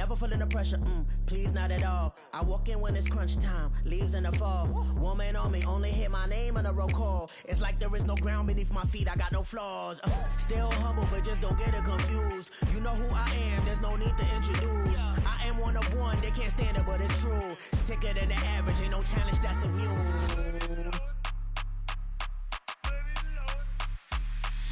Never feeling the pressure, please not at all. I walk in when it's crunch time, leaves in the fall. Woman on me, only hit my name on a roll call. It's like there is no ground beneath my feet, I got no flaws. Still humble, but just don't get it confused. You know who I am, there's no need to introduce. I am one of one, they can't stand it, but it's true. Sicker than the average, ain't no challenge that's immune.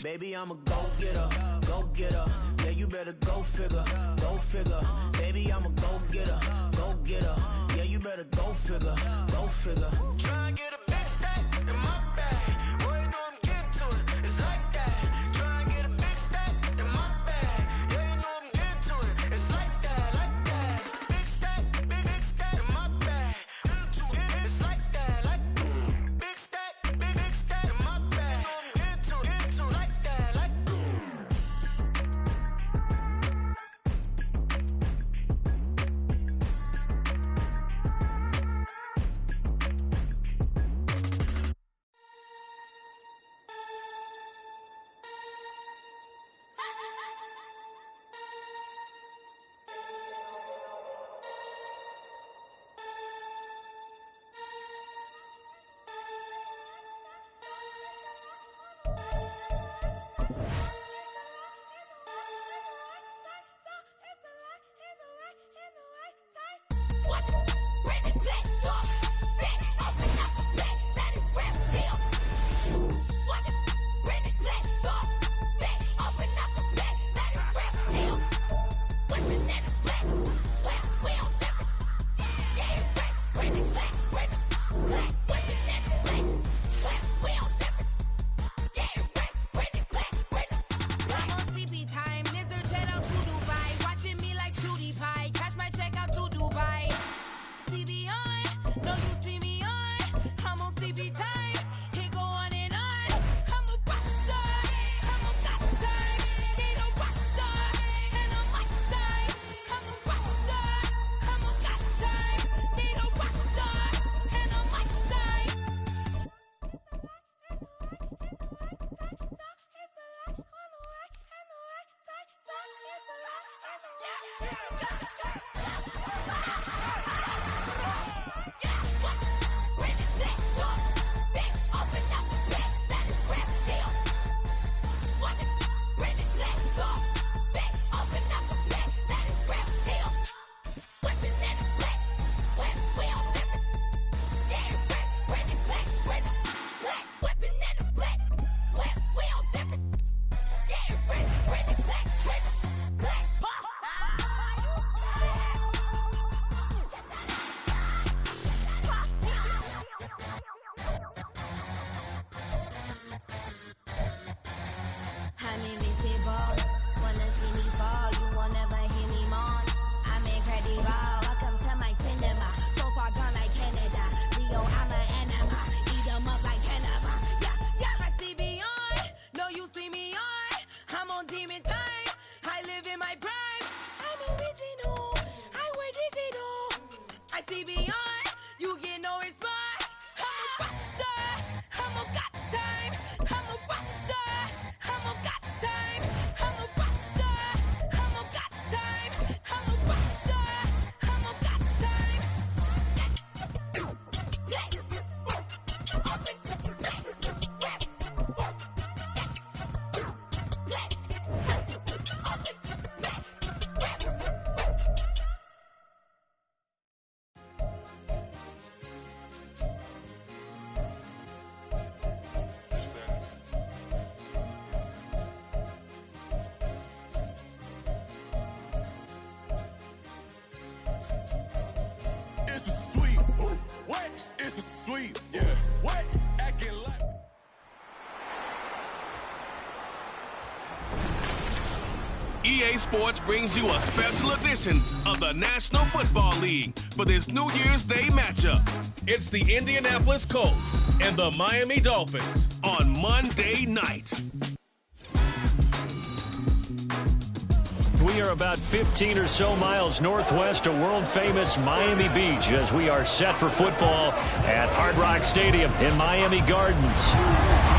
Baby, I'm a go-getter, go-getter. Yeah, you better go figure, go figure. Baby, I'm a go-getter, go-getter. Yeah, you better go figure, go figure. Try and get a big stack in my bag. Boy, you know I'm getting to it, it's like that. Try and get a big stack in my bag. Yeah, you know I'm getting to it, it's like that, like that. Big stack in my bag. It's like that, like big stack in my bag. You know I'm getting to it, like that, like. EA Sports brings you a special edition of the National Football League for this New Year's Day matchup. It's the Indianapolis Colts and the Miami Dolphins on Monday night. We we are about 15 or so miles northwest of world-famous Miami Beach as we are set for football at Hard Rock Stadium in Miami Gardens.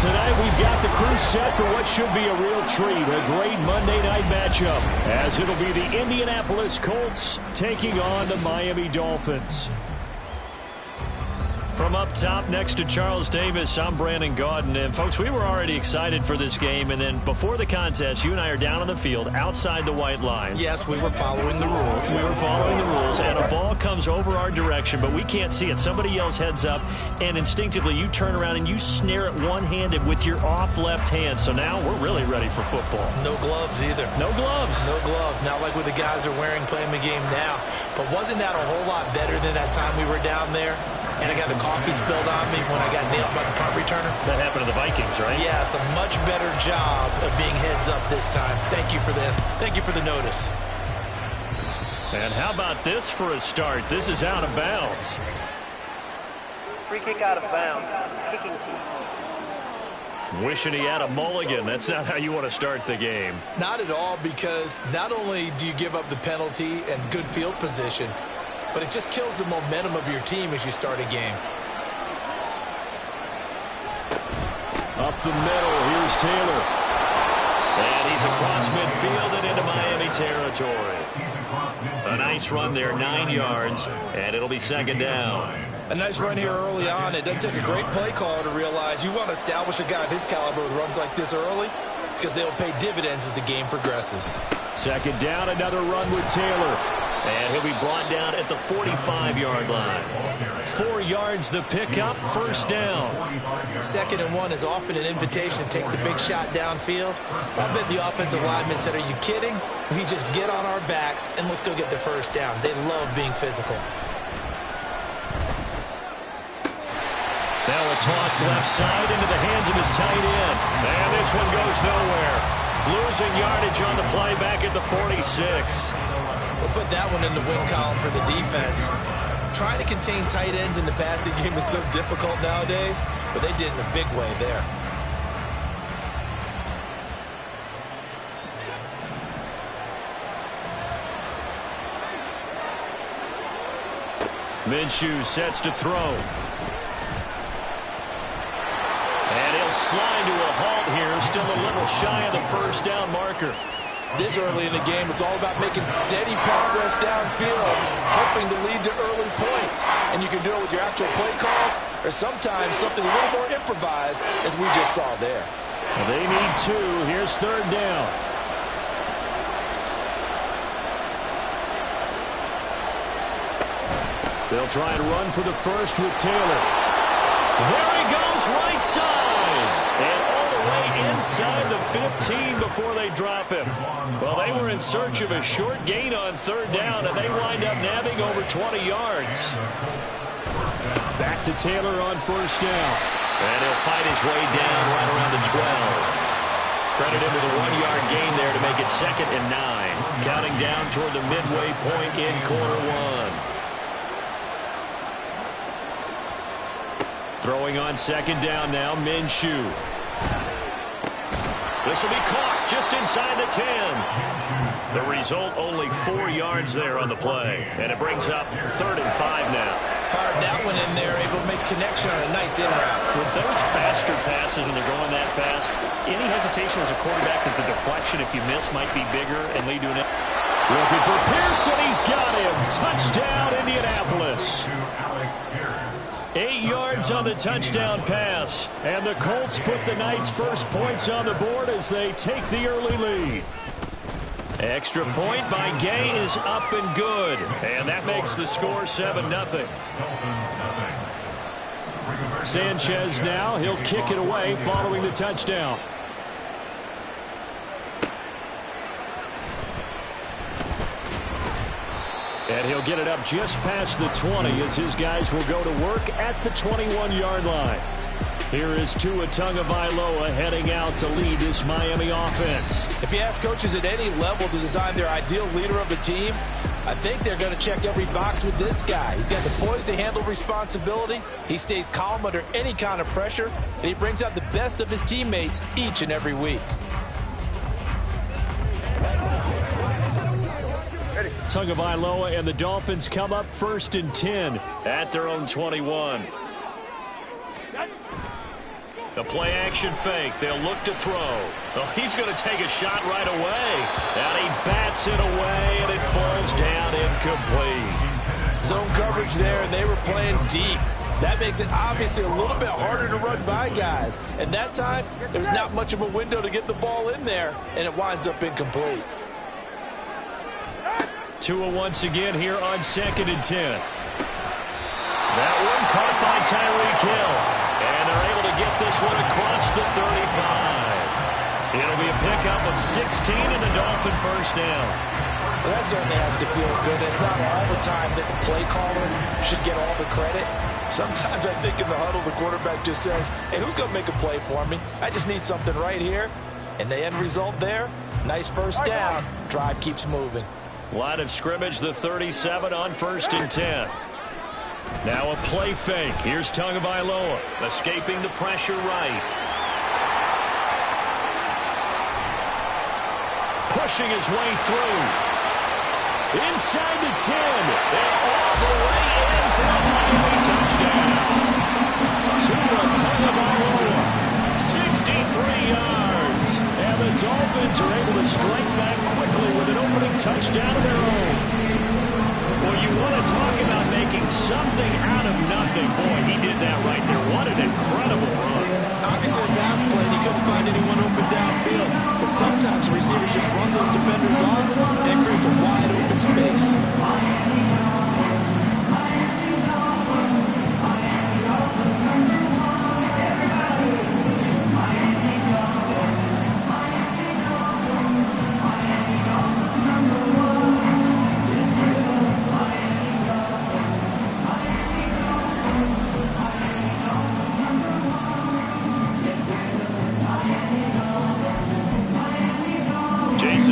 Tonight, we've got the crew set for what should be a real treat, a great Monday night matchup, as it'll be the Indianapolis Colts taking on the Miami Dolphins. From up top next to Charles Davis, I'm Brandon Gaudin. And, folks, we were already excited for this game. And then before the contest, you and I are down on the field outside the white lines. Yes, we were following the rules. We were following the rules, and a ball comes over our direction, but we can't see it. Somebody yells heads up, and instinctively you turn around and you snare it one-handed with your off left hand. So now we're really ready for football. No gloves either. No gloves. No gloves. Not like what the guys are wearing playing the game now. But wasn't that a whole lot better than that time we were down there? And I got the coffee spilled on me when I got nailed by the punt returner. That happened to the Vikings, right? Yes, a much better job of being heads up this time. Thank you for the notice. And how about this for a start? This is out of bounds. Free kick out of bounds. Kicking team. Wishing he had a mulligan. That's not how you want to start the game. Not at all, because not only do you give up the penalty and good field position, but it just kills the momentum of your team as you start a game. Up the middle, here's Taylor. And he's across midfield and into Miami territory. A nice run there, 9 yards, and it'll be second down. A nice run here early on. It doesn't take a great play caller to realize you want to establish a guy of his caliber with runs like this early, because they'll pay dividends as the game progresses. Second down, another run with Taylor. And he'll be brought down at the 45-yard line. 4 yards the pickup, first down. 2nd and 1 is often an invitation to take the big shot downfield. I bet the offensive lineman said, "Are you kidding? We just get on our backs and let's go get the first down." They love being physical. Now a toss left side into the hands of his tight end. And this one goes nowhere. Losing yardage on the play back at the 46. We'll put that one in the win column for the defense. Trying to contain tight ends in the passing game is so difficult nowadays, but they did it in a big way there. Minshew sets to throw. And he'll slide to a halt here, still a little shy of the first down marker. This early in the game, it's all about making steady progress downfield, hoping to lead to early points. And you can do it with your actual play calls, or sometimes something a little more improvised, as we just saw there. Well, they need 2. Here's third down. They'll try and run for the first with Taylor. There he goes, right side. And all the way inside the 15 before they drop him. Well, they were in search of a short gain on third down, and they wind up nabbing over 20 yards. Back to Taylor on first down. And he'll fight his way down right around the 12. Credit him with a 1-yard gain there to make it 2nd and 9. Counting down toward the midway point in quarter 1. Throwing on second down now, Minshew. This will be caught just inside the 10. The result, only 4 yards there on the play. And it brings up 3rd and 5 now. Fired that one in there, able to make connection on a nice in route. With those faster passes and they're going that fast, any hesitation as a quarterback that the deflection, if you miss, might be bigger and lead to an... Looking for Pearson, he's got him. Touchdown, Indianapolis. 8 yards on the touchdown pass. And the Colts put the night's first points on the board as they take the early lead. Extra point by Gay is up and good. And that makes the score 7-0. Sanchez now, he'll kick it away following the touchdown. And he'll get it up just past the 20 as his guys will go to work at the 21-yard line. Here is Tua Tagovailoa heading out to lead this Miami offense. If you ask coaches at any level to design their ideal leader of the team, I think they're going to check every box with this guy. He's got the poise to handle responsibility. He stays calm under any kind of pressure, and he brings out the best of his teammates each and every week. Tagovailoa, and the Dolphins come up 1st and 10 at their own 21. The play action fake. They'll look to throw. Well, he's going to take a shot right away. And he bats it away, and it falls down incomplete. Zone coverage there, and they were playing deep. That makes it obviously a little bit harder to run by guys. And that time, there's not much of a window to get the ball in there, and it winds up incomplete. Tua once again here on 2nd and 10. That one caught by Tyreek Hill. And they're able to get this one across the 35. It'll be a pickup of 16 and the Dolphin first down. Well, that certainly has to feel good. It's not all the time that the play caller should get all the credit. Sometimes I think in the huddle, the quarterback just says, hey, who's going to make a play for me? I just need something right here. And the end result there, nice first down. Drive keeps moving. Line of scrimmage, the 37 on 1st and 10. Now a play fake. Here's Tagovailoa, escaping the pressure right. Pushing his way through. Inside the 10. And all the way in for a Miami touchdown. Tua Tagovailoa, 63 yards. And the Dolphins are able to strike back quickly with an opening touchdown of their own. Well, you want to talk about making something out of nothing. Boy, he did that right there. What an incredible run. Obviously, a pass play, and he couldn't find anyone open downfield. But sometimes receivers just run those defenders off, and it creates a wide open space.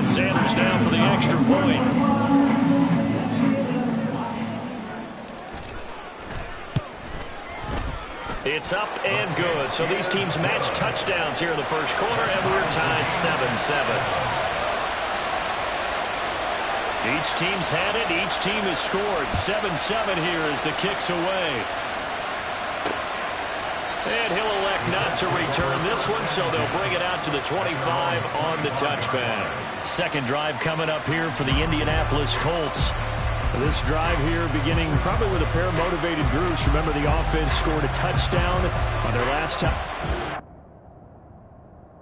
Sanders now for the extra point. It's up and good. So these teams match touchdowns here in the first quarter, and we're tied 7-7. Each team's had it. Each team has scored. 7-7 here as the kick's away. And he'll elect not to return this one, so they'll bring it out to the 25 on the touchback. Second drive coming up here for the Indianapolis Colts. This drive here beginning probably with a pair of motivated groups. Remember, the offense scored a touchdown on their last time.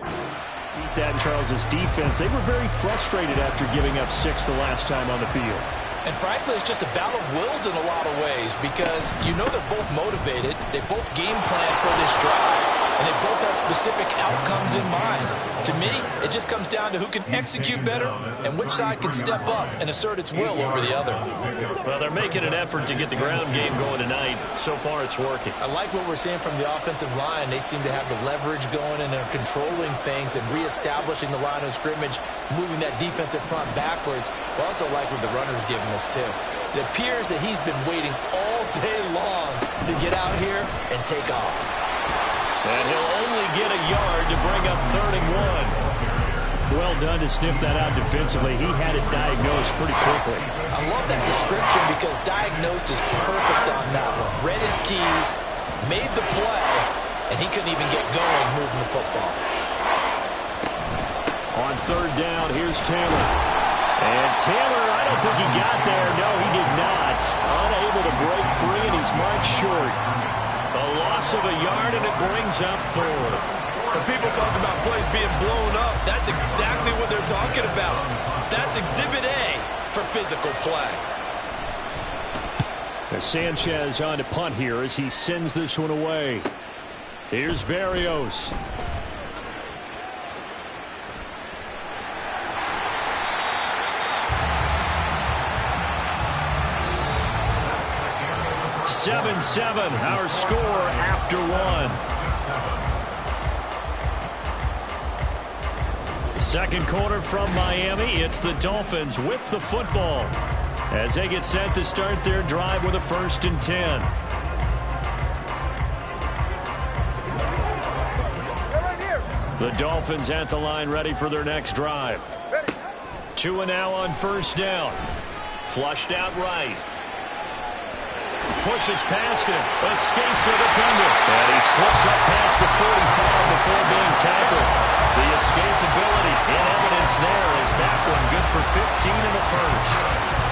Beat that in Charles's defense. They were very frustrated after giving up 6 the last time on the field. And frankly, it's just a battle of wills in a lot of ways because you know they're both motivated. They both game plan for this drive, and they both have specific outcomes in mind. To me, it just comes down to who can execute better and which side can step up and assert its will over the other. Well, they're making an effort to get the ground game going tonight. So far, it's working. I like what we're seeing from the offensive line. They seem to have the leverage going, and they're controlling things and reestablishing the line of scrimmage, moving that defensive front backwards. I also like what the runner's giving us, too. It appears that he's been waiting all day long to get out here and take off. And he'll only get a yard to bring up 3rd and 1. Well done to sniff that out defensively. He had it diagnosed pretty quickly. I love that description because diagnosed is perfect on that one. Read his keys, made the play, and he couldn't even get going moving the football. On 3rd down, here's Taylor. And Taylor, I don't think he got there. No, he did not. Unable to break free, and he's marked short. A loss of a yard, and it brings up 4th. When people talk about plays being blown up, that's exactly what they're talking about. That's Exhibit A for physical play. As Sanchez on to punt here as he sends this one away. Here's Berrios. (7-7) our score after 1. Second quarter from Miami. It's the Dolphins with the football as they get set to start their drive with a 1st and 10. The Dolphins at the line ready for their next drive. Tua now on 1st down. Flushed out right. Pushes past him. Escapes the defender. And he slips up past the 45 before being tackled. The escapability in evidence there is that one good for 15 in the first.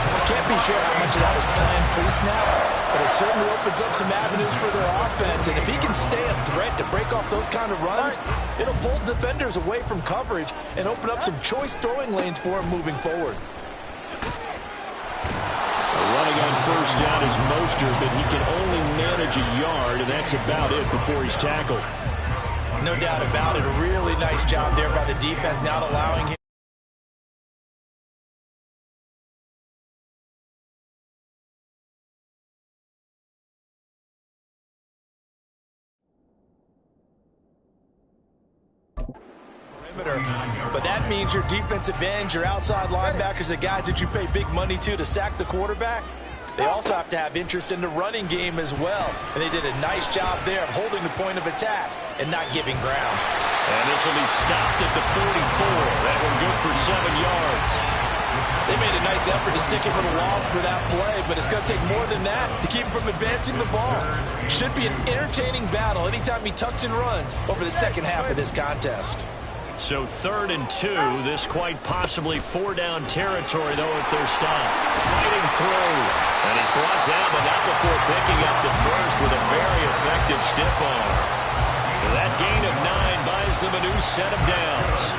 I can't be sure how much of that was planned pre-snap, but it certainly opens up some avenues for their offense. And if he can stay a threat to break off those kind of runs, it'll pull defenders away from coverage and open up some choice throwing lanes for him moving forward. Running on first down is Mostert, but he can only manage a yard, and that's about it before he's tackled. No doubt about it. A really nice job there by the defense, not allowing him. But that means your defensive ends, your outside linebackers, the guys that you pay big money to sack the quarterback, they also have to have interest in the running game as well. And they did a nice job there of holding the point of attack and not giving ground. And this will be stopped at the 44. That one good for 7 yards. They made a nice effort to stick him with a loss for that play, but it's going to take more than that to keep him from advancing the ball. Should be an entertaining battle anytime he tucks and runs over the second half of this contest. So 3rd and 2. This quite possibly 4-down territory, though, if they're stopped. Fighting through. And he's brought down, but not before picking up the first with a very effective stiff arm. That gain of 9 buys them a new set of downs.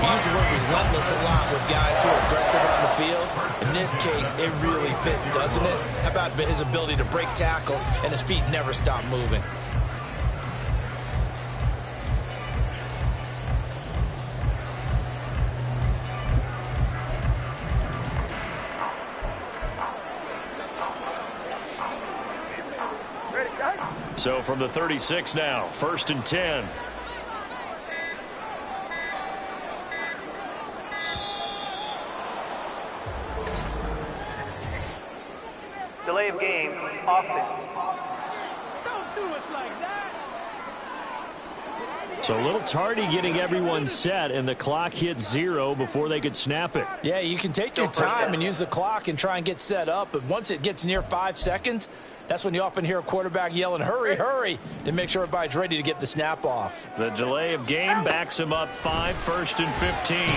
He's relentless a lot with guys who are aggressive on the field. In this case, it really fits, doesn't it? How about his ability to break tackles and his feet never stop moving? So from the 36 now, 1st and 10. Delay of game, offense. Don't do us like that. So a little tardy getting everyone set, and the clock hit 0 before they could snap it. Yeah, you can take your time and use the clock and try and get set up, but once it gets near 5 seconds, that's when you often hear a quarterback yelling, hurry, hurry, to make sure everybody's ready to get the snap off. The delay of game backs him up 5, 1st and 15. A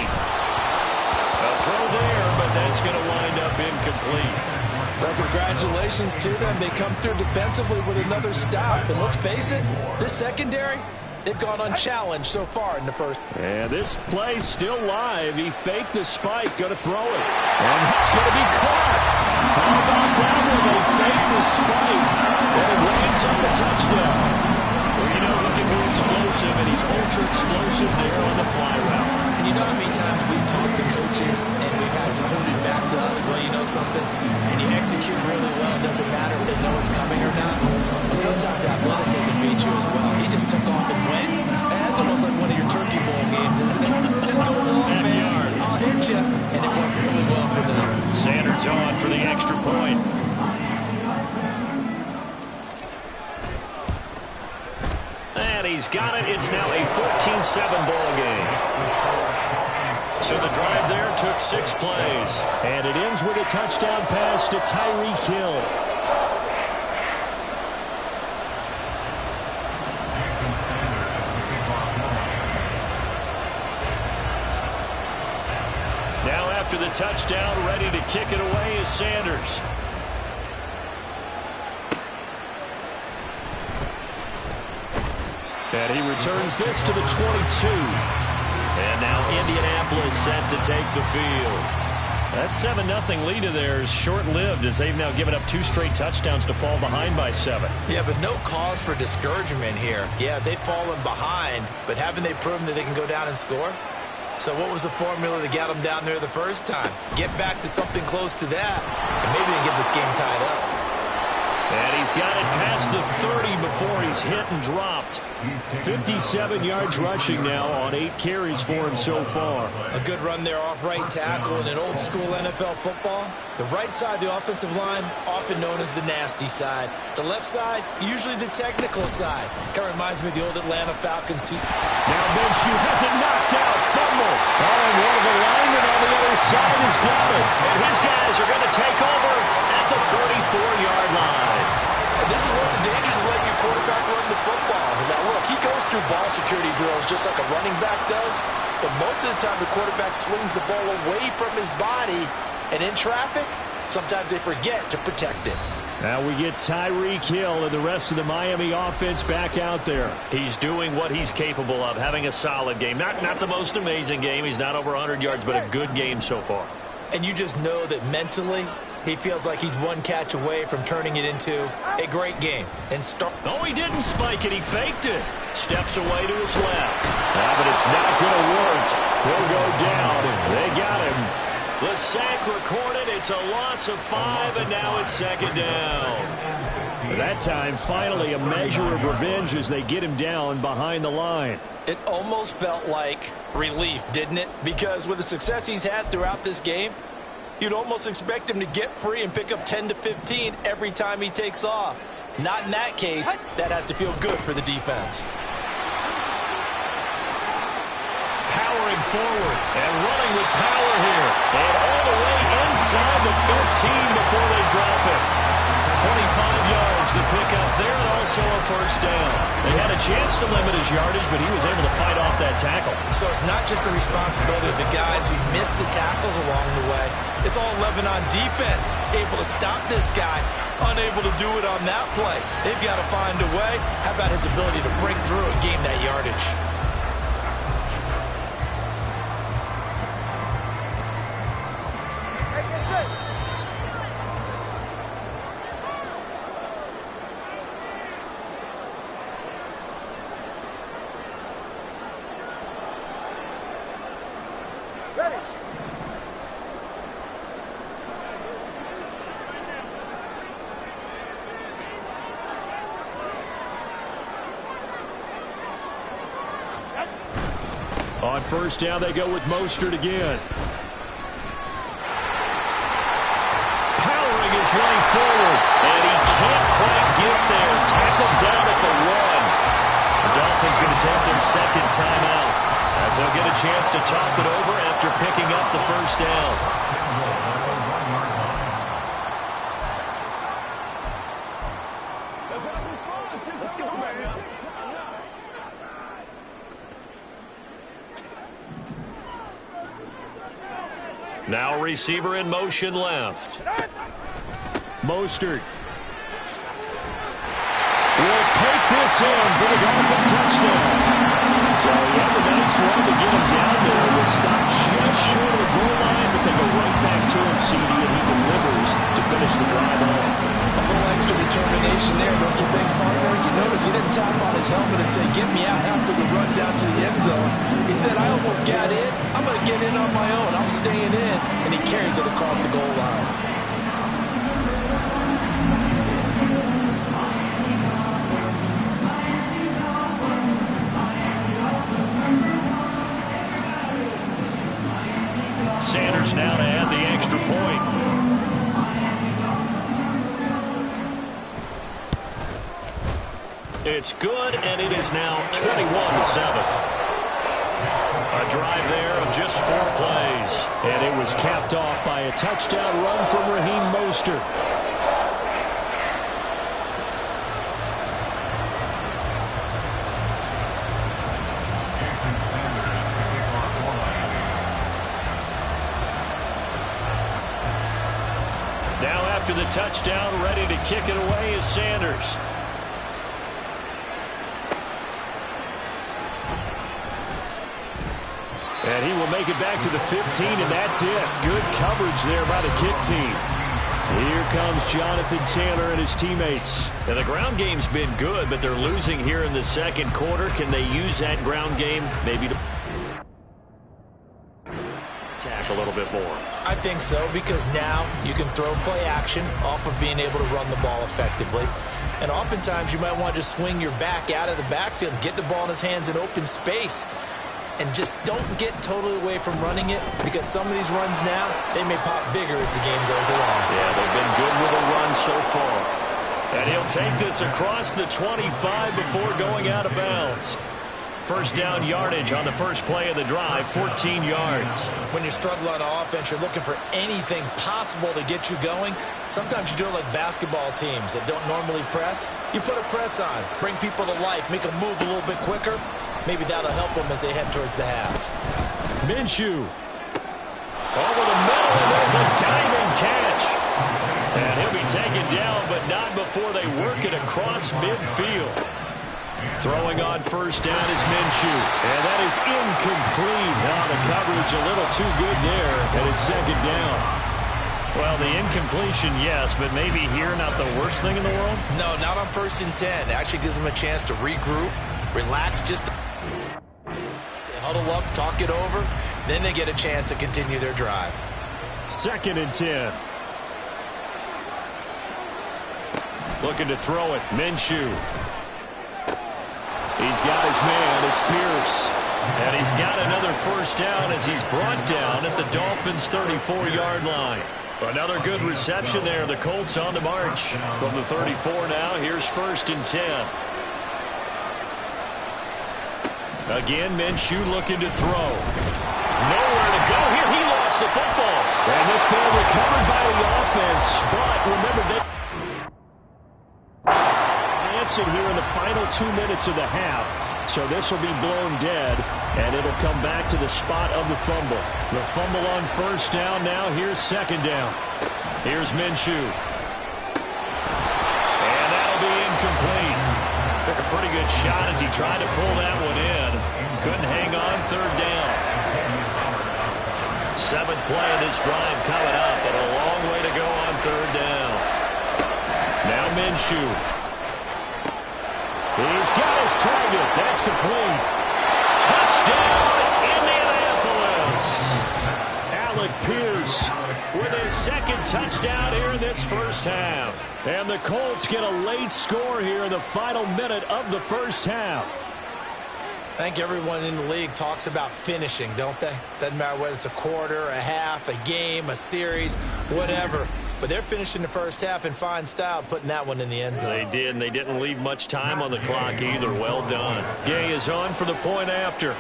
throw there, but that's going to wind up incomplete. Well, congratulations to them. They come through defensively with another stop. And let's face it, this secondary, they've gone unchallenged so far in the first. And this play's still live. He faked the spike, going to throw it. And it's going to be caught. How about that one? They faked the spike. And it winds up a touchdown. Well, you know, he can be explosive, and he's ultra explosive there on the fly route. And you know how many times we've talked to coaches and we've had to quote it back to us, well, you know something, and you execute really well, it doesn't matter if they know it's coming or not. But sometimes athleticism beats you as well. He just took off and went. And that's almost like one of your Turkey Bowl games, isn't it? Just go along, man. I'll hit you. And it worked really well for them. Sanders on for the extra point. And he's got it. It's now a 14-7 ball game. So the drive there took 6 plays. And it ends with a touchdown pass to Tyreek Hill. Now after the touchdown, ready to kick it away is Sanders. And he returns this to the 22. And now Indianapolis set to take the field. That 7-0 lead of theirs short-lived as they've now given up 2 straight touchdowns to fall behind by 7. Yeah, but no cause for discouragement here. Yeah, they've fallen behind, but haven't they proven that they can go down and score? So what was the formula that got them down there the first time? Get back to something close to that, and maybe they get this game tied up. And he's got it past the 30 before he's hit and dropped. 57 yards rushing now on 8 carries for him so far. A good run there off right tackle in an old school NFL football. The right side of the offensive line, often known as the nasty side. The left side, usually the technical side. Kind of reminds me of the old Atlanta Falcons team. Now Minshew has it knocked out. Fumble. Oh, and one of the linemen on the other inside is good. And his guys are going to take over at the 34-yard line. And this is one of the dangers of letting your quarterback run the football. Now, look, he goes through ball security drills just like a running back does, but most of the time the quarterback swings the ball away from his body, and in traffic, sometimes they forget to protect it. Now we get Tyreek Hill and the rest of the Miami offense back out there. He's doing what he's capable of, having a solid game. Not the most amazing game. He's not over 100 yards, but a good game so far. And you just know that mentally, he feels like he's one catch away from turning it into a great game. No, he didn't spike it. He faked it. Steps away to his left. But it's not going to work. He'll go down. They got him. The sack recorded. It's a loss of 5, and now it's second down. That time, finally, a measure of revenge as they get him down behind the line. It almost felt like relief, didn't it? Because with the success he's had throughout this game, you'd almost expect him to get free and pick up 10 to 15 every time he takes off. Not in that case. That has to feel good for the defense. Powering forward and running with power here. And all the way inside the 15 before they drop it. 25 yards to pick up there, and also a first down. They had a chance to limit his yardage, but he was able to fight off that tackle. So it's not just the responsibility of the guys who missed the tackles along the way. It's all 11 on defense, able to stop this guy, unable to do it on that play. They've got to find a way. How about his ability to break through and gain that yardage? On first down, they go with Mostert again. Powering his way forward, and he can't quite get there. Tackled down at the 1. The Dolphins going to take their second timeout as they'll get a chance to talk it over after picking up the first down. Now receiver in motion left. Mostert will take this in for the Dolphin touchdown. So he had a nice run to get him down there. Will stop just short of the goal line, but they go right back to him, CD, and he delivers to finish the drive off. A little extra determination there, don't you think, partner? You notice he didn't tap on his helmet and say, get me out after the run down to the end zone. He said, I almost got in. I'm going to get in on my own. I'm staying in. And he carries it across the goal line. Sanders now to add the extra point. It's good, and it is now 21-7. A drive there of just 4 plays. And it was capped off by a touchdown run from Raheem Mostert. Now after the touchdown, ready to kick it away is Sanders. And he will make it back to the 15, and that's it. Good coverage there by the kick team. Here comes Jonathan Taylor and his teammates. And the ground game's been good, but they're losing here in the second quarter. Can they use that ground game maybe to attack a little bit more? I think so, because now you can throw play action off of being able to run the ball effectively. And oftentimes you might want to just swing your back out of the backfield and get the ball in his hands in open space. And just don't get totally away from running it, because some of these runs now, they may pop bigger as the game goes along. Yeah, they've been good with a run so far. And he'll take this across the 25 before going out of bounds. First down yardage on the first play of the drive, 14 yards. When you struggle on offense, you're looking for anything possible to get you going. Sometimes you do it like basketball teams that don't normally press. You put a press on, bring people to life, make them move a little bit quicker. Maybe that'll help them as they head towards the half. Minshew. Over the middle, and there's a diving catch. And he'll be taken down, but not before they work it across midfield. Throwing on first down is Minshew. And that is incomplete. Now the coverage a little too good there, and it's second down. Well, the incompletion, yes, but maybe here not the worst thing in the world? No, not on 1st and 10. It actually gives them a chance to regroup, relax just a huddle up, talk it over, then they get a chance to continue their drive. 2nd and 10. Looking to throw it, Minshew. He's got his man, it's Pierce. And he's got another first down as he's brought down at the Dolphins' 34-yard line. Another good reception there. The Colts on the march. From the 34 now, here's 1st and 10. Again, Minshew looking to throw. Nowhere to go here. He lost the football. And this ball recovered by the offense. But remember, they answered here in the final 2 minutes of the half. So this will be blown dead, and it'll come back to the spot of the fumble. The fumble on first down now. Here's second down. Here's Minshew. And that'll be incomplete. Took a pretty good shot as he tried to pull that one in. Couldn't hang on third down. 7th play of this drive coming up, but a long way to go on third down. Now Minshew. He's got his target. That's complete. Touchdown, Indianapolis. Alec Pierce with his 2nd touchdown here in this first half. And the Colts get a late score here in the final minute of the first half. I think everyone in the league talks about finishing, don't they? Doesn't matter whether it's a quarter, a half, a game, a series, whatever. But they're finishing the first half in fine style, putting that one in the end zone. They did, and they didn't leave much time on the clock either. Well done. Gay is on for the point after.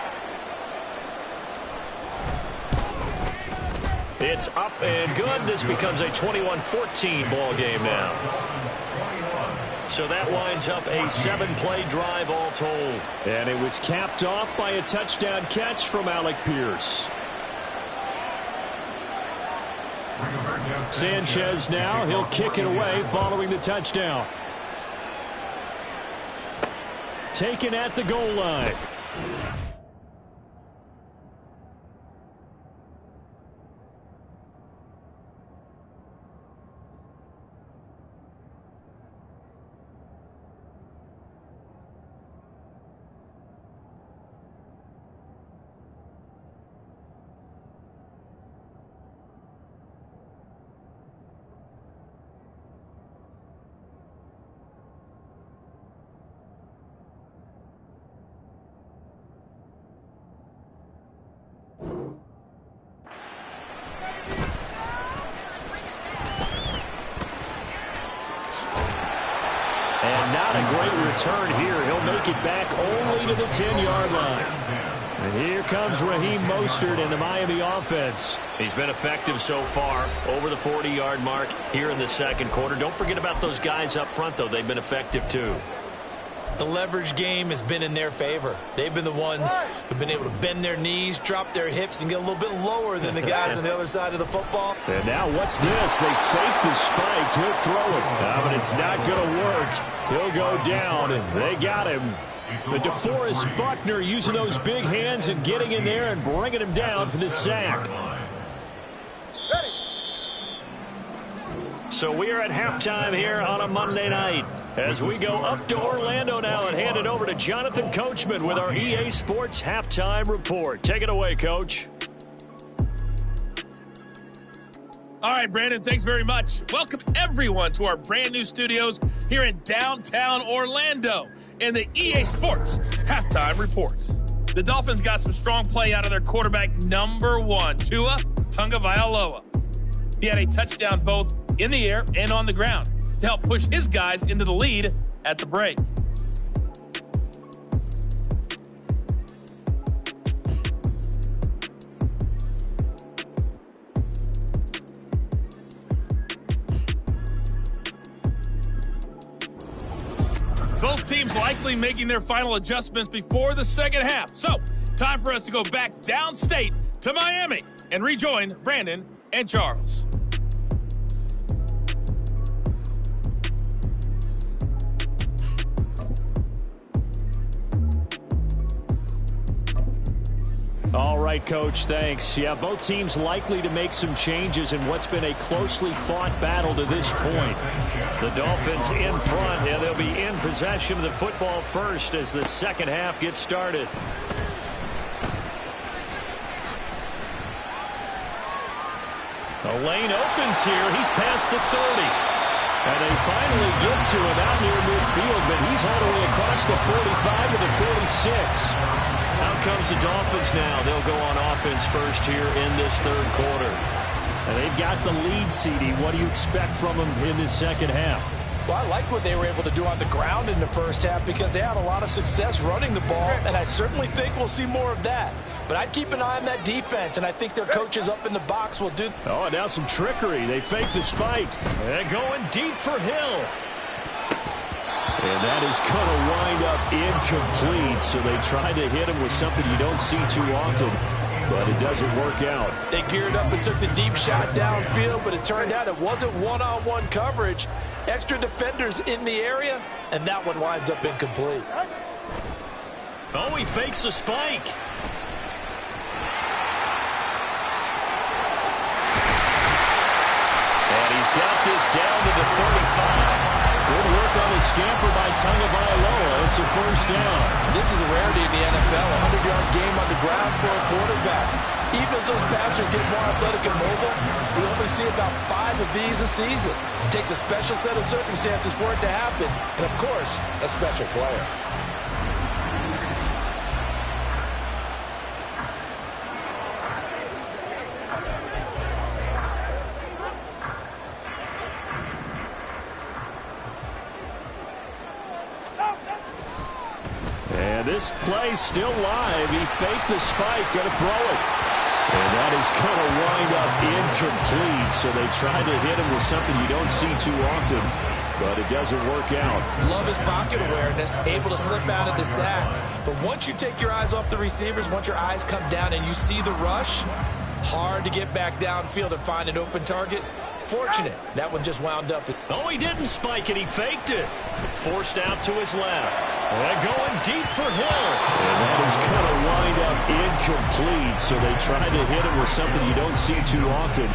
It's up and good. This becomes a 21-14 ball game now. So that winds up a 7-play drive all told. And it was capped off by a touchdown catch from Alec Pierce. Sanchez now, he'll kick it away following the touchdown. Taken at the goal line. And not a great return here. He'll make it back only to the 10-yard line. And here comes Raheem Mostert in the Miami offense. He's been effective so far, over the 40-yard mark here in the second quarter. Don't forget about those guys up front, though. They've been effective, too. The leverage game has been in their favor. They've been the ones who've been able to bend their knees, drop their hips, and get a little bit lower than the guys on the other side of the football. And now what's this? They fake the spike. He'll throw it. But it's not going to work. He'll go down, and they got him. But DeForest Buckner using those big hands and getting in there and bringing him down for the sack. So we are at halftime here on a Monday night as we go up to Orlando now and hand it over to Jonathan Coachman with our EA Sports Halftime Report. Take it away, Coach. All right, Brandon, thanks very much. Welcome, everyone, to our brand new studios here in downtown Orlando in the EA Sports Halftime Report. The Dolphins got some strong play out of their quarterback, number 1, Tua Tagovailoa. He had a touchdown both in the air and on the ground to help push his guys into the lead at the break. both teams likely making their final adjustments before the second half. So, time for us to go back downstate to Miami and rejoin Brandon and Charles. All right, Coach, thanks. Yeah, both teams likely to make some changes in what's been a closely fought battle to this point. The Dolphins in front, and they'll be in possession of the football first as the second half gets started. The lane opens here. He's past the 30. And they finally get to him out near midfield, but he's all the way across the 45 to the 46. Out comes the Dolphins now. They'll go on offense first here in this third quarter. And they've got the lead, CD. What do you expect from them in this second half? Well, I like what they were able to do on the ground in the first half because they had a lot of success running the ball, and I certainly think we'll see more of that. But I'd keep an eye on that defense, and I think their coaches up in the box will do. Oh, now some trickery. They fake the spike. They're going deep for Hill. And that is going to wind up incomplete, so they try to hit him with something you don't see too often, but it doesn't work out. They geared up and took the deep shot downfield, but it turned out it wasn't one-on-one coverage. Extra defenders in the area, and that one winds up incomplete. Oh, he fakes the spike. And he's got this down to the 35. Good work on the scamper by Lawlaw. It's a first down. This is a rarity in the NFL, a 100-yard game on the ground for a quarterback. Even as those passers get more athletic and mobile, we only see about 5 of these a season. It takes a special set of circumstances for it to happen, and of course, a special player. And this play still live. He faked the spike, going to throw it. And that is going to wind up incomplete. So they try to hit him with something you don't see too often, but it doesn't work out. Love his pocket awareness, able to slip out of the sack. But once you take your eyes off the receivers, once your eyes come down and you see the rush, hard to get back downfield and find an open target. Fortunate, that one just wound up. Oh, he didn't spike it. He faked it. Forced out to his left. And going deep for Hill. And that is going to wind up incomplete. So they try to hit him with something you don't see too often,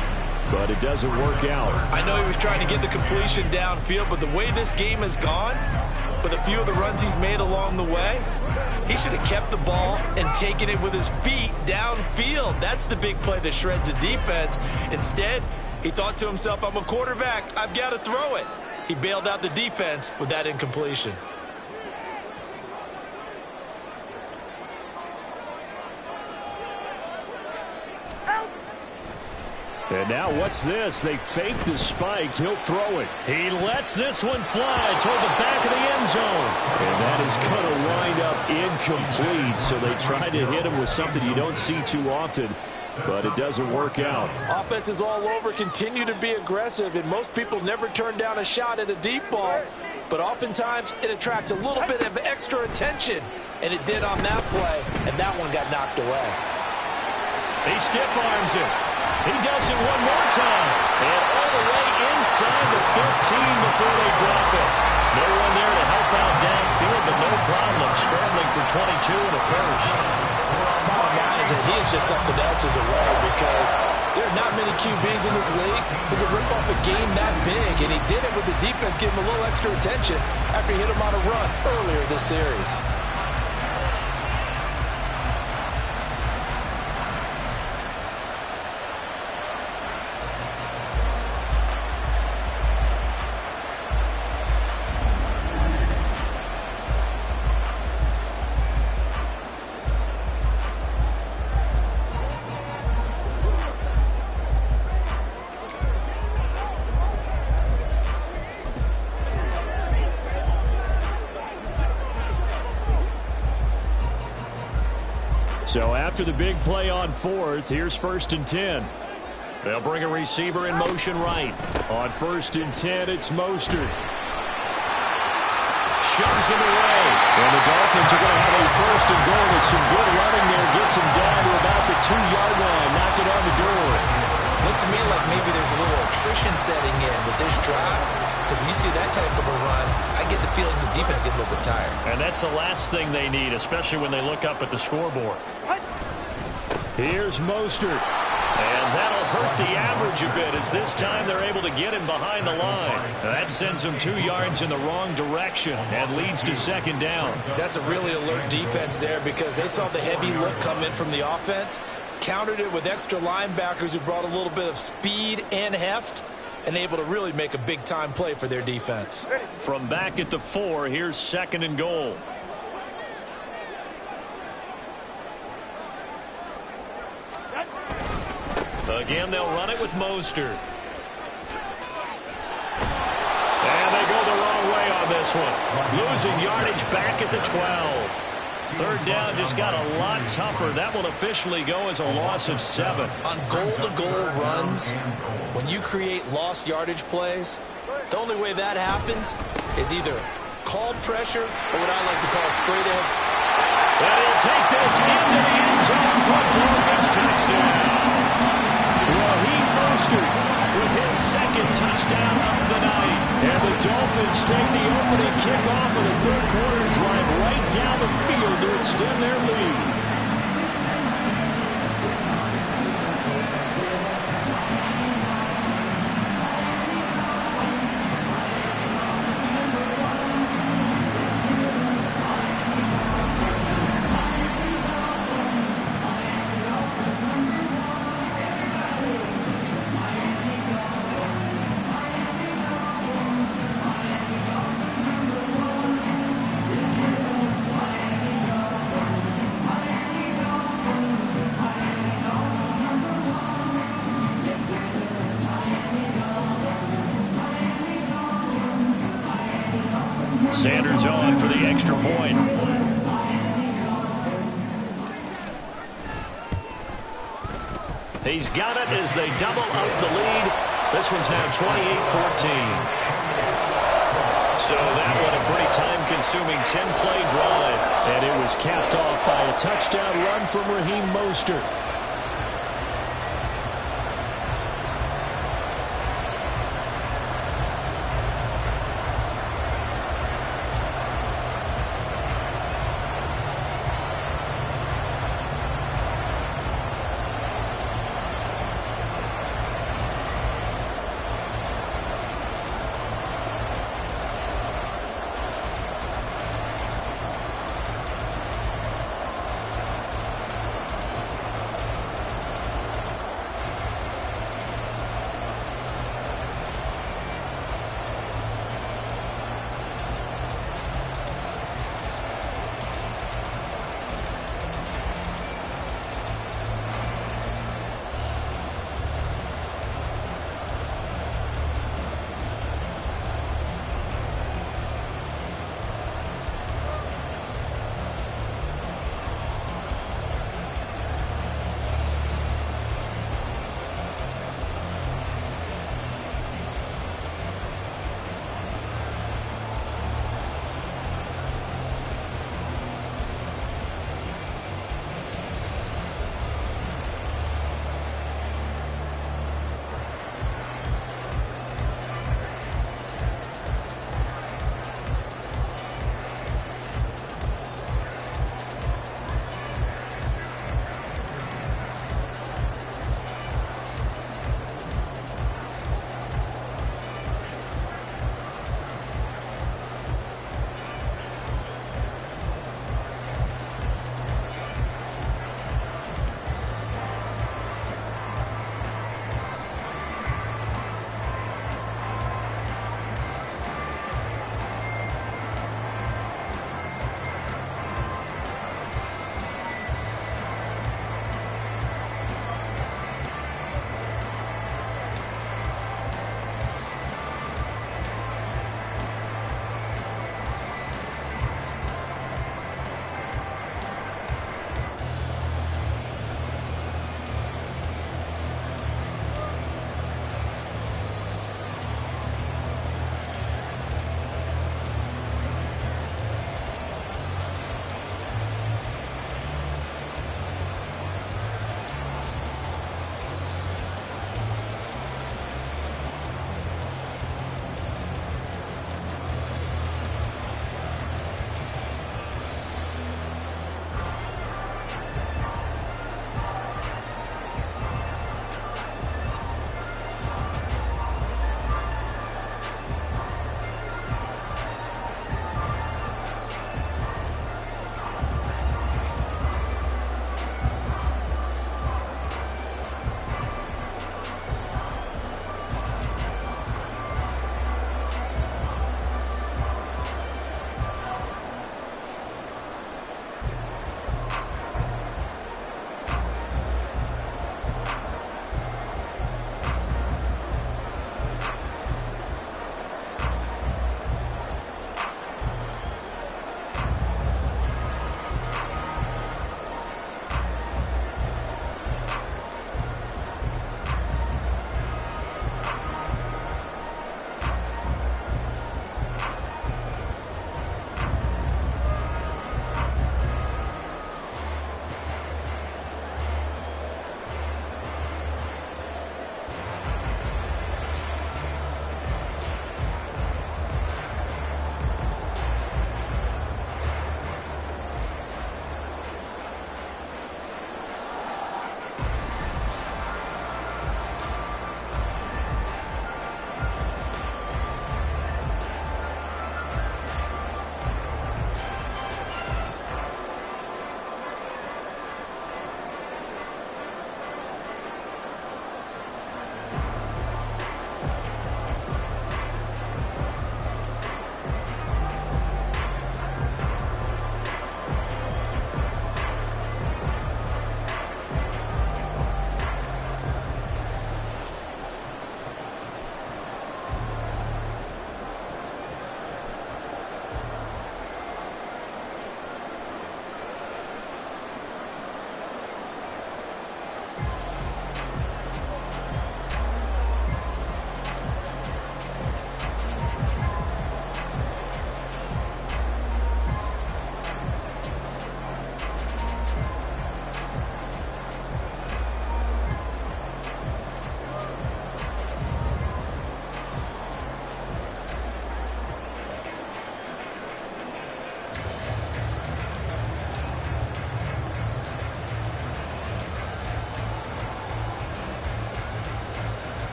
but it doesn't work out. I know he was trying to get the completion downfield, but the way this game has gone, with a few of the runs he's made along the way, he should have kept the ball and taken it with his feet downfield. That's the big play that shreds the defense. Instead, he thought to himself, I'm a quarterback, I've got to throw it. He bailed out the defense with that incompletion. And now what's this? They fake the spike. He'll throw it. He lets this one fly toward the back of the end zone. And that is going to wind up incomplete. So they try to hit him with something you don't see too often, but it doesn't work out. Offenses all over continue to be aggressive, and most people never turn down a shot at a deep ball. But oftentimes it attracts a little bit of extra attention, and it did on that play, and that one got knocked away. He stiff arms him. He does it one more time. And all the way inside the 15 before they drop it. No one there to help out downfield, but no problem. Scrambling for 22 and a first. Bottom line is that he is just something else as a player because there are not many QBs in this league who can rip off a game that big, and he did it with the defense giving him a little extra attention after he hit him on a run earlier this series. So after the big play on fourth, here's 1st and 10. They'll bring a receiver in motion right. On 1st and 10, it's Mostert. shoves him away. And the Dolphins are going to have a first and goal with some good running there. Gets him down to about the 2-yard line. Knock it on the door. Looks to me like maybe there's a little attrition setting in with this drive. Because when you see that type of a run, I get the feeling the defense gets a little bit tired. And that's the last thing they need, especially when they look up at the scoreboard. Here's Mostert. And that'll hurt the average a bit as this time they're able to get him behind the line. That sends him 2 yards in the wrong direction and leads to second down. That's a really alert defense there because they saw the heavy look come in from the offense, countered it with extra linebackers who brought a little bit of speed and heft, and able to really make a big-time play for their defense. From back at the 4, here's second and goal. Again, they'll run it with Mostert. And they go the wrong way on this one. Losing yardage back at the 12. Third down just got a lot tougher. That will officially go as a loss of 7. On goal-to-goal runs, when you create lost yardage plays, the only way that happens is either called pressure or what I like to call straight ahead. And he'll take this into the end zone for a Dolphins touchdown. Raheem Mostert with his second touchdown of the night. And the Dolphins take the opening kickoff of the third quarter and drive right down the field to extend their lead. Sanders on for the extra point. He's got it as they double up the lead. This one's now 28-14. So that was a pretty time-consuming 10-play drive. And it was capped off by a touchdown run from Raheem Mostert.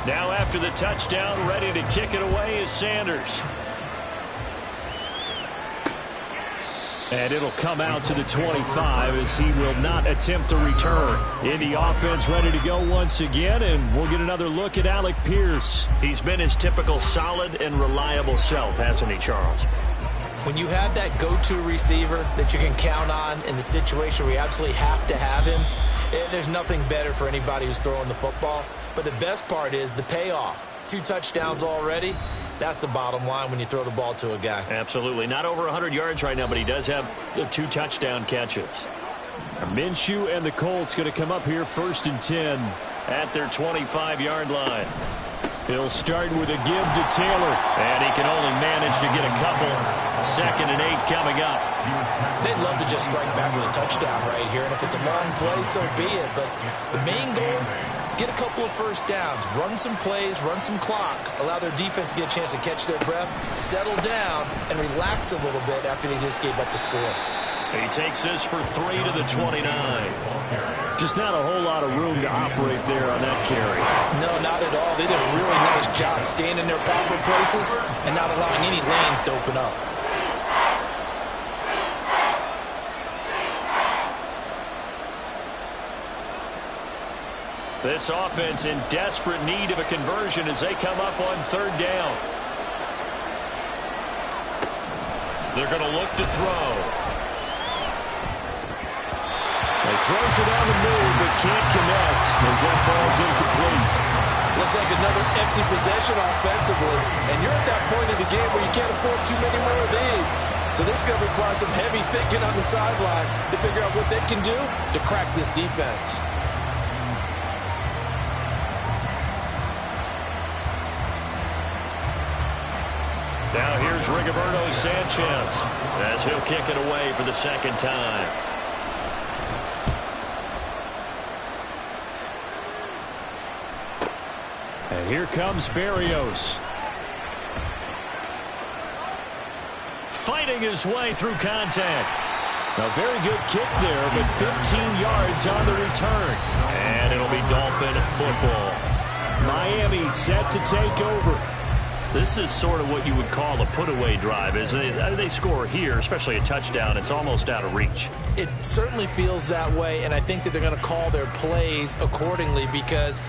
Now after the touchdown, ready to kick it away is Sanders. And it'll come out to the 25 as he will not attempt to return. Indy offense ready to go once again, and we'll get another look at Alec Pierce. He's been his typical solid and reliable self, hasn't he, Charles? When you have that go-to receiver that you can count on in the situation where you absolutely have to have him, there's nothing better for anybody who's throwing the football. But the best part is the payoff. 2 touchdowns already. That's the bottom line when you throw the ball to a guy. Absolutely. Not over 100 yards right now, but he does have 2 touchdown catches. Minshew and the Colts going to come up here 1st and 10 at their 25-yard line. He'll start with a give to Taylor, and he can only manage to get a couple. 2nd and 8 coming up. They'd love to just strike back with a touchdown right here, and if it's a long play, so be it. But the main goal, get a couple of first downs, run some plays, run some clock, allow their defense to get a chance to catch their breath, settle down, and relax a little bit after they just gave up the score. He takes this for 3 to the 29. Just not a whole lot of room to operate there on that carry. No, not at all. They did a really nice job staying in their proper places and not allowing any lanes to open up. This offense in desperate need of a conversion as they come up on 3rd down. They're going to look to throw. He throws it on the move, but can't connect as that falls incomplete. Looks like another empty possession offensively, and you're at that point in the game where you can't afford too many more of these. So this is going to require some heavy thinking on the sideline to figure out what they can do to crack this defense. Now here's Rigoberto Sanchez as he'll kick it away for the 2nd time. And here comes Berrios. Fighting his way through contact. A very good kick there, but 15 yards on the return. And it'll be Dolphin football. Miami set to take over. This is sort of what you would call a put-away drive. As they score here, especially a touchdown, it's almost out of reach. It certainly feels that way, and I think that they're going to call their plays accordingly because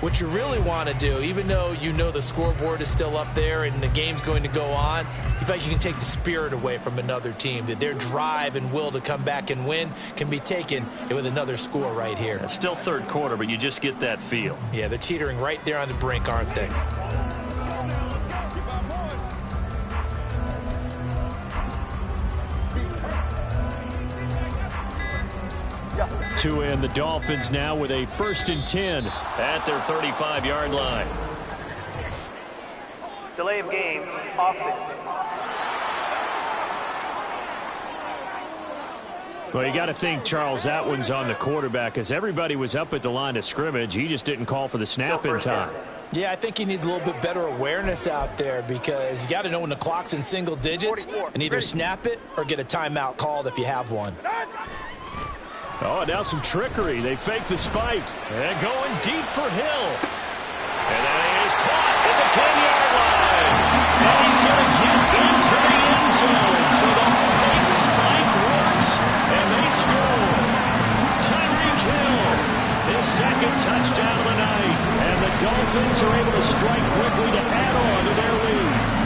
what you really want to do, even though you know the scoreboard is still up there and the game's going to go on, you feel like you can take the spirit away from another team, that their drive and will to come back and win can be taken with another score right here. It's still 3rd quarter, but you just get that feel. Yeah, they're teetering right there on the brink, aren't they? To end the Dolphins now with a 1st and 10 at their 35-yard line. Delay of game, offense. Well, you got to think, Charles, that one's on the quarterback as everybody was up at the line of scrimmage. He just didn't call for the snap in time. Yeah, I think he needs a little bit better awareness out there because you got to know when the clock's in single digits and either snap it or get a timeout called if you have one. Oh, now some trickery. They fake the spike. And going deep for Hill. And that is caught at the 10-yard line. And he's going to get into the end zone. So the fake spike works, and they score. Tyreek Hill, his 2nd touchdown of the night. And the Dolphins are able to strike quickly to add on to their lead.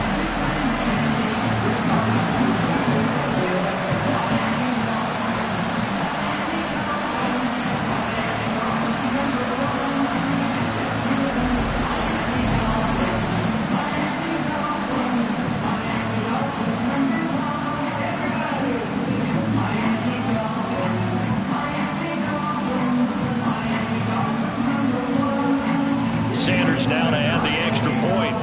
Sanders now to add the extra point.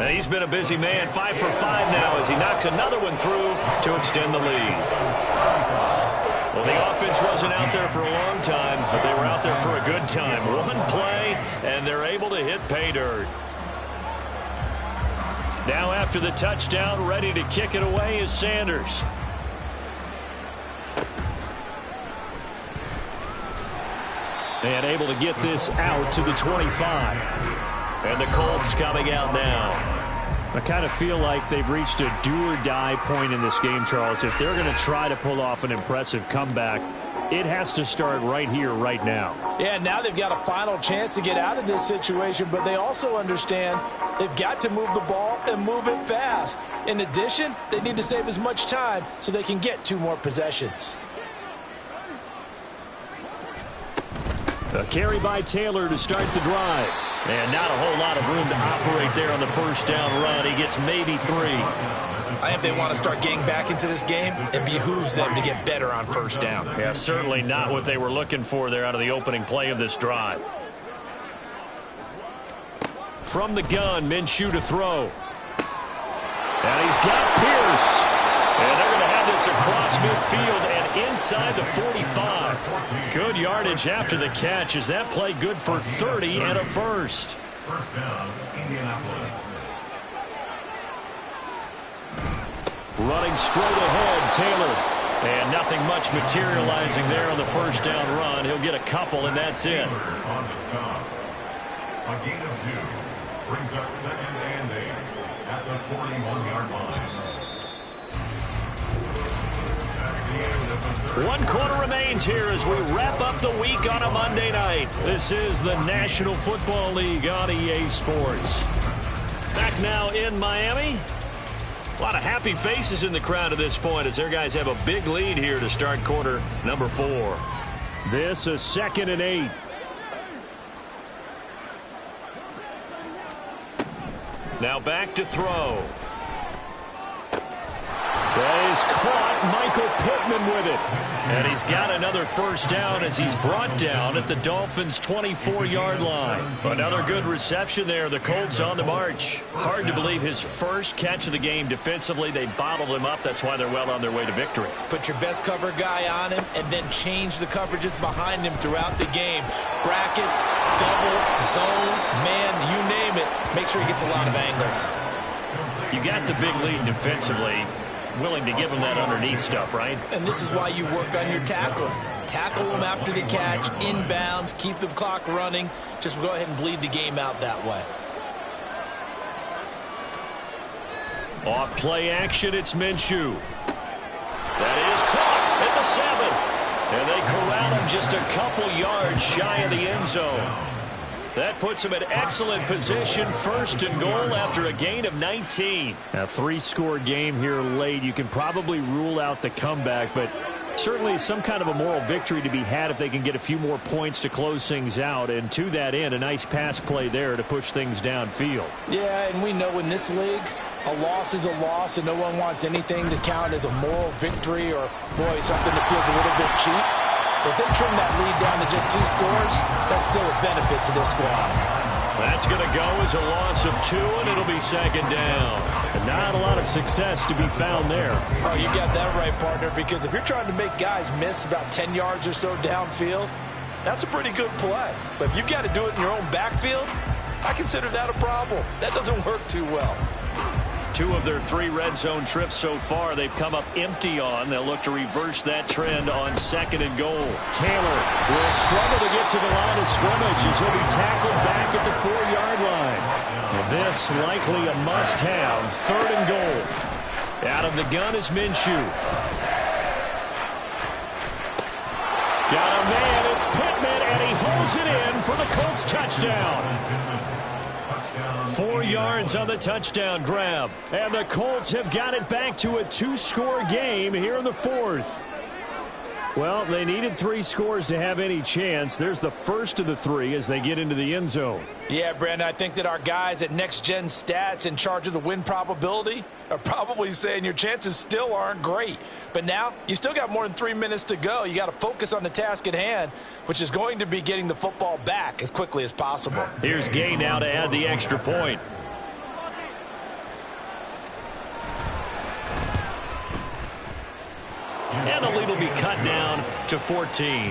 And he's been a busy man, 5 for 5 now as he knocks another one through to extend the lead. Well, the offense wasn't out there for a long time, but they were out there for a good time. One play, and they're able to hit pay dirt. Now after the touchdown, ready to kick it away is Sanders. And able to get this out to the 25. And the Colts coming out now. I kind of feel like they've reached a do-or-die point in this game, Charles. If they're going to try to pull off an impressive comeback, it has to start right here, right now. Yeah, now they've got a final chance to get out of this situation, but they also understand they've got to move the ball and move it fast. In addition, they need to save as much time so they can get 2 more possessions. A carry by Taylor to start the drive. And not a whole lot of room to operate there on the first down run. He gets maybe 3. I think they want to start getting back into this game. It behooves them to get better on first down. Yeah, certainly not what they were looking for there out of the opening play of this drive. From the gun, Minshew to throw. And he's got Pierce. And they're going to have this across midfield and inside the 45. Good yardage after the catch. Is that play good for 30 and a first? First down, Indianapolis. Running straight ahead, Taylor. And nothing much materializing there on the first down run. He'll get a couple, and that's it. On the stop. A gain of 2 brings up 2nd and 8 at the 41-yard line. 1 quarter remains here as we wrap up the week on a Monday night. This is the National Football League on EA Sports. Back now in Miami. A lot of happy faces in the crowd at this point as their guys have a big lead here to start quarter number 4. This is 2nd and 8. Now back to throw. That is caught. Michael Pittman with it. And he's got another first down as he's brought down at the Dolphins' 24-yard line. Another good reception there. The Colts on the march. Hard to believe his first catch of the game defensively. They bottled him up. That's why they're well on their way to victory. Put your best cover guy on him and then change the coverages behind him throughout the game. Brackets, double, zone, man, you name it. Make sure he gets a lot of angles. You got the big lead defensively. Willing to give him that underneath stuff, right? And this is why you work on your tackling. Tackle them after the catch, inbounds, keep the clock running. Just go ahead and bleed the game out that way. Off play action, it's Minshew. That is caught at the 7. And they corral him just a couple yards shy of the end zone. That puts him in excellent position, 1st and goal after a gain of 19. A 3-score game here late. You can probably rule out the comeback, but certainly some kind of a moral victory to be had if they can get a few more points to close things out. And to that end, a nice pass play there to push things downfield. Yeah, and we know in this league, a loss is a loss, and no one wants anything to count as a moral victory or, boy, something that feels a little bit cheap. If they trim that lead down to just 2 scores, that's still a benefit to this squad. That's going to go as a loss of 2, and it'll be 2nd down. And not a lot of success to be found there. Oh, you got that right, partner, because if you're trying to make guys miss about 10 yards or so downfield, that's a pretty good play. But if you've got to do it in your own backfield, I consider that a problem. That doesn't work too well. 2 of their 3 red zone trips so far they've come up empty on. They'll look to reverse that trend on 2nd and goal. Taylor will struggle to get to the line of scrimmage as he'll be tackled back at the 4-yard line. This likely a must-have. 3rd and goal. Out of the gun is Minshew. Got a man. It's Pittman, and he holds it in for the Colts touchdown. 4 yards on the touchdown grab. And the Colts have got it back to a 2-score game here in the 4th. Well, they needed 3 scores to have any chance. There's the first of the 3 as they get into the end zone. Yeah, Brandon, I think that our guys at Next Gen Stats in charge of the win probability are probably saying your chances still aren't great. But now you still got more than 3 minutes to go. You got to focus on the task at hand, which is going to be getting the football back as quickly as possible. Here's Gay now to add the extra point. And the lead will be cut down to 14.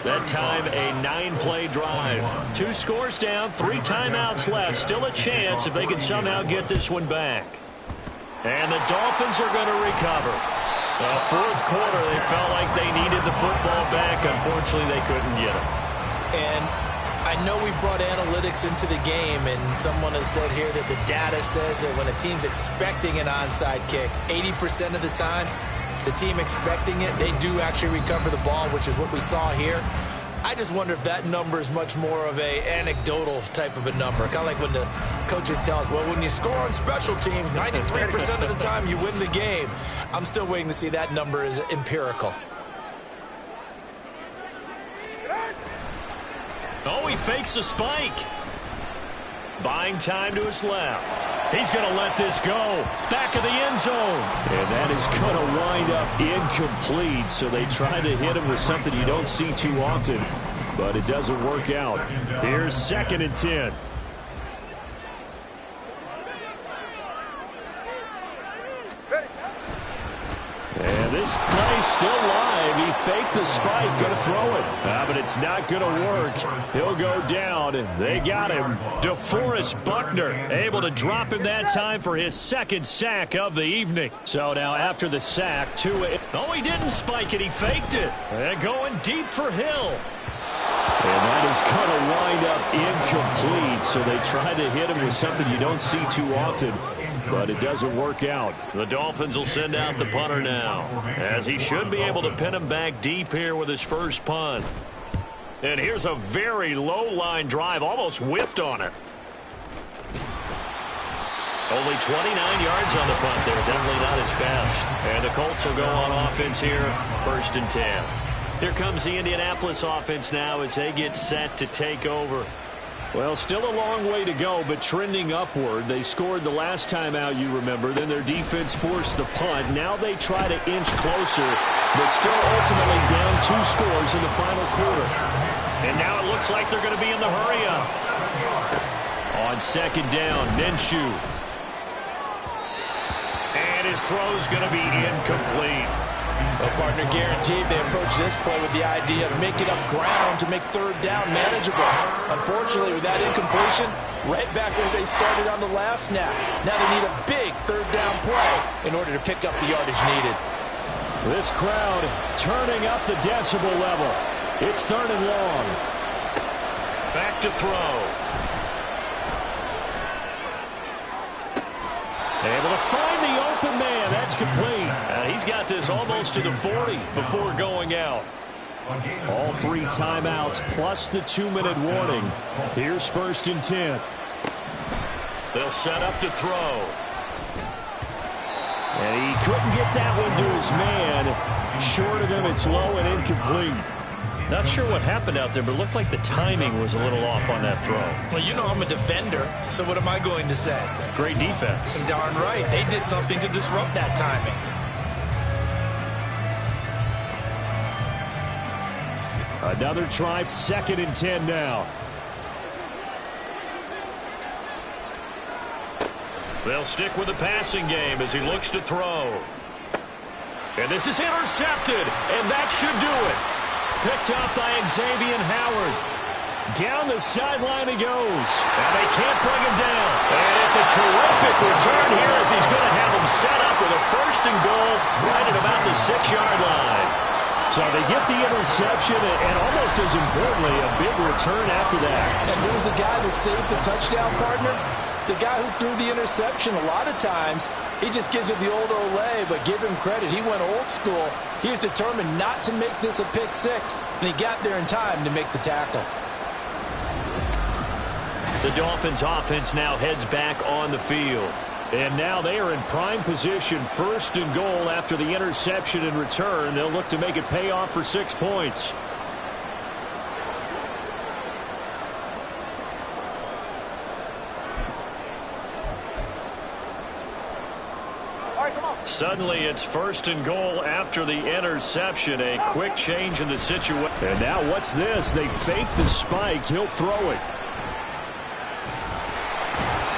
That time, a 9-play drive. 2 scores down, 3 timeouts left. Still a chance if they can somehow get this one back. And the Dolphins are going to recover. Fourth quarter, they felt like they needed the football back. Unfortunately, they couldn't get it. And I know we brought analytics into the game, and someone has said here that the data says that when a team's expecting an onside kick, 80% of the time, the team expecting it, they do actually recover the ball, which is what we saw here. I just wonder if that number is much more of a anecdotal type of a number. Kind of like when the coaches tell us, well, when you score on special teams, 93% of the time you win the game. I'm still waiting to see that number is empirical. Oh, he fakes a spike. Buying time to his left. He's going to let this go. Back of the end zone. And that is going to wind up incomplete. So they try to hit him with something you don't see too often, but it doesn't work out. Here's 2nd and 10. And this play's still live. He faked the spike, going to throw it. But it's not going to work. He'll go down. They got him. DeForest Buckner able to drop him that time for his 2nd sack of the evening. So now after the sack, oh, he didn't spike it. He faked it. And going deep for Hill. And that is going to wind up incomplete. So they try to hit him with something you don't see too often, but it doesn't work out. The Dolphins will send out the punter now, as he should be able to pin him back deep here with his first punt. And here's a very low line drive, almost whiffed on it. Only 29 yards on the punt there, definitely not his best. And the Colts will go on offense here, 1st and 10. Here comes the Indianapolis offense now as they get set to take over. Well, still a long way to go, but trending upward. They scored the last time out, you remember. Then their defense forced the punt. Now they try to inch closer, but still ultimately down 2 scores in the final quarter. And now it looks like they're going to be in the hurry-up. On 2nd down, Minshew. And his throw's going to be incomplete. Well, partner, guaranteed they approach this play with the idea of making up ground to make 3rd down manageable. Unfortunately, with that incompletion, right back where they started on the last snap. Now they need a big 3rd down play in order to pick up the yardage needed. This crowd turning up the decibel level. It's 3rd and long. Back to throw. Able to find the open man. That's complete. He's got this almost to the 40 before going out. All 3 timeouts plus the 2-minute warning. Here's 1st and 10. They'll set up to throw. And he couldn't get that one to his man. Short of him, it's low and incomplete. Not sure what happened out there, but it looked like the timing was a little off on that throw. Well, you know I'm a defender, so what am I going to say? Great defense. Darn right. They did something to disrupt that timing. Another try, 2nd and 10 now. They'll stick with the passing game as he looks to throw. And this is intercepted, and that should do it. Picked up by Xavier Howard. Down the sideline he goes. And they can't bring him down. And it's a terrific return here as he's going to have him set up with a 1st and goal right at about the 6-yard line. So they get the interception and almost as importantly, a big return after that. And who's the guy that saved the touchdown, partner? The guy who threw the interception. A lot of times, he just gives it the old Olay, but give him credit. He went old school. He was determined not to make this a pick 6, and he got there in time to make the tackle. The Dolphins offense now heads back on the field. And now they are in prime position, 1st and goal after the interception and return. They'll look to make it pay off for 6 points. Suddenly it's 1st and goal after the interception. A quick change in the situation. And now what's this? They fake the spike. He'll throw it.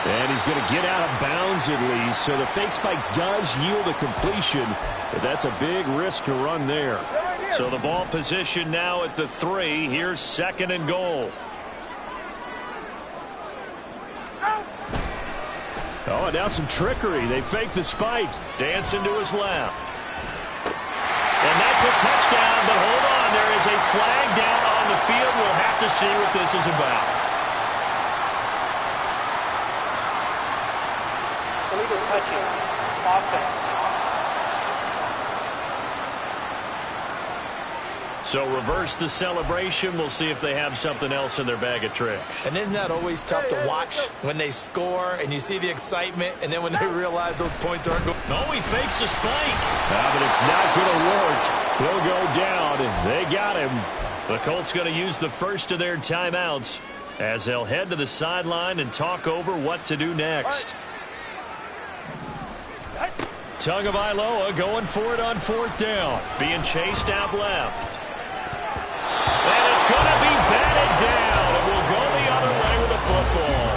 And he's going to get out of bounds at least. So the fake spike does yield a completion. But that's a big risk to run there. So the ball position now at the 3. Here's 2nd and goal. Oh, and now some trickery. They fake the spike. Dancing to his left. And that's a touchdown, but hold on. There is a flag down on the field. We'll have to see what this is about. Illegal touching. Offense. So reverse the celebration. We'll see if they have something else in their bag of tricks. And isn't that always tough to watch when they score and you see the excitement and then when they realize those points aren't going? Oh, he fakes a spike. But it's not going to work. He'll go down, and they got him. The Colts going to use the first of their timeouts as they'll head to the sideline and talk over what to do next. Tagovailoa going for it on 4th down. Being chased out left. And it's going to be batted down. It will go the other way with the football.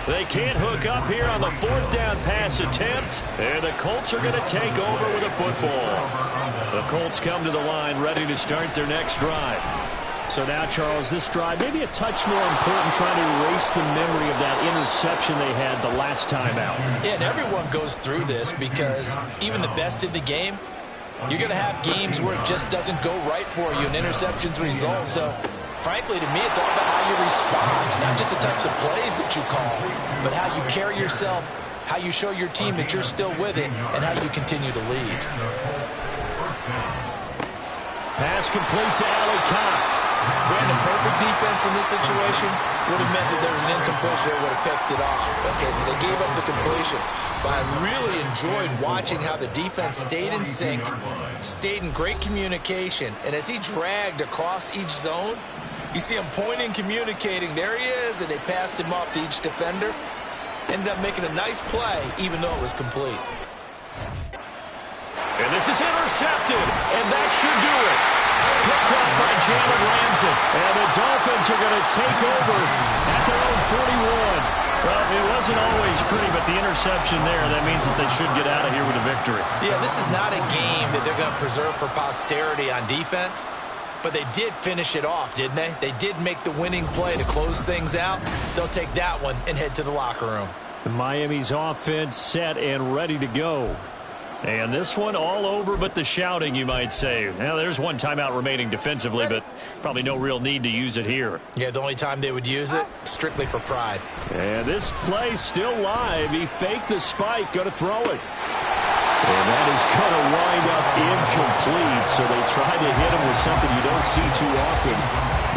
They can't hook up here on the 4th down pass attempt. And the Colts are going to take over with a football. The Colts come to the line ready to start their next drive. So now, Charles, this drive maybe a touch more important, trying to erase the memory of that interception they had the last time out. Yeah, and everyone goes through this because even the best in the game, you're going to have games where it just doesn't go right for you, and interceptions result. So, frankly, to me, it's all about how you respond, not just the types of plays that you call, but how you carry yourself, how you show your team that you're still with it, and how you continue to lead. Pass complete to Allie Cox. Brandon, perfect defense in this situation would have meant that there was an incompletion that would have picked it off. Okay, so they gave up the completion. But I really enjoyed watching how the defense stayed in sync, stayed in great communication, and as he dragged across each zone, you see him pointing, communicating. There he is, and they passed him off to each defender. Ended up making a nice play, even though it was complete. And this is intercepted, and that should do it. Picked up by Jalen Ramsey. And the Dolphins are going to take over at their own 41. Well, it wasn't always pretty, but the interception there, that means that they should get out of here with a victory. Yeah, this is not a game that they're going to preserve for posterity on defense, but they did finish it off, didn't they? They did make the winning play to close things out. They'll take that one and head to the locker room. Miami's offense set and ready to go. And this one all over but the shouting, you might say. Now, there's one timeout remaining defensively, but probably no real need to use it here. Yeah, the only time they would use it, strictly for pride. And this play's still live. He faked the spike, going to throw it. And that is going to wind up incomplete, so they tried to hit him with something you don't see too often,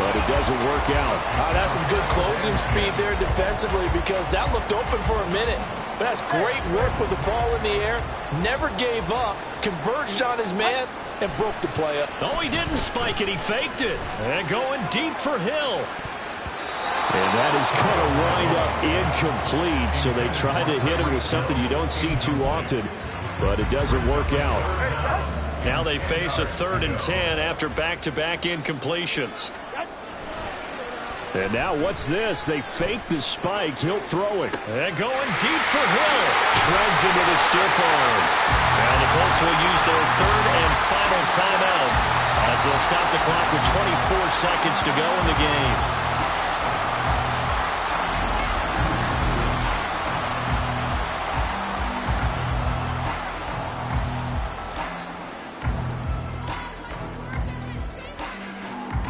but it doesn't work out. That's some good closing speed there defensively, because that looked open for a minute. But that's great work with the ball in the air. Never gave up, converged on his man, and broke the play up. No, he didn't spike it. He faked it. And going deep for Hill. And that is going to wind up incomplete, so they tried to hit him with something you don't see too often, but it doesn't work out. Now they face a 3rd and 10 after back-to-back incompletions. And now what's this? They fake the spike. He'll throw it. And going deep for Hill. Shreds him with a stiff arm. Now the Colts will use their 3rd and final timeout as they'll stop the clock with 24 seconds to go in the game.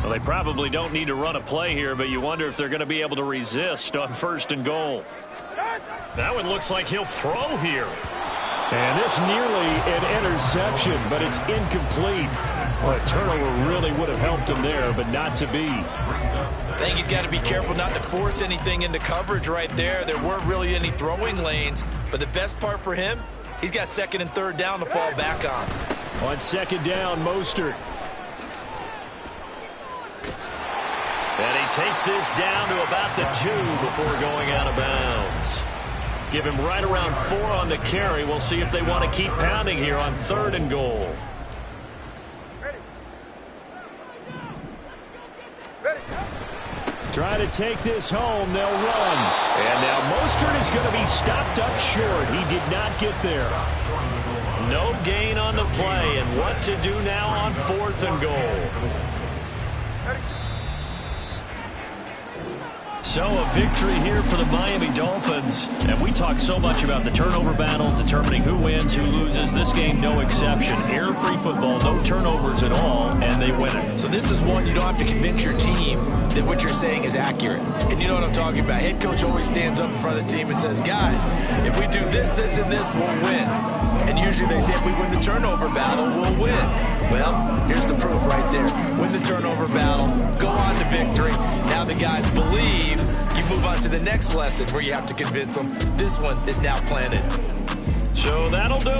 Well, they probably don't need to run a play here, but you wonder if they're going to be able to resist on 1st and goal. That one looks like he'll throw here. And this nearly an interception, but it's incomplete. Well, a turnover really would have helped him there, but not to be. I think he's got to be careful not to force anything into coverage right there. There weren't really any throwing lanes, but the best part for him, he's got 2nd and 3rd down to fall back on. On 2nd down, Mostert. And he takes this down to about the 2 before going out of bounds. Give him right around 4 on the carry. We'll see if they want to keep pounding here on 3rd and goal. Try to take this home. They'll run. And now Mostert is going to be stopped up short. He did not get there. No gain on the play. And what to do now on 4th and goal. So a victory here for the Miami Dolphins. And we talk so much about the turnover battle, determining who wins, who loses. This game, no exception. Error-free football, no turnovers at all, and they win it. So this is one you don't have to convince your team that what you're saying is accurate. And you know what I'm talking about. Head coach always stands up in front of the team and says, guys, if we do this, this, and this, we'll win. And usually they say if we win the turnover battle, we'll win. Well, here's the proof right there. Win the turnover battle, go on to victory. Now the guys believe. You move on to the next lesson where you have to convince them this one is now planted. So that'll do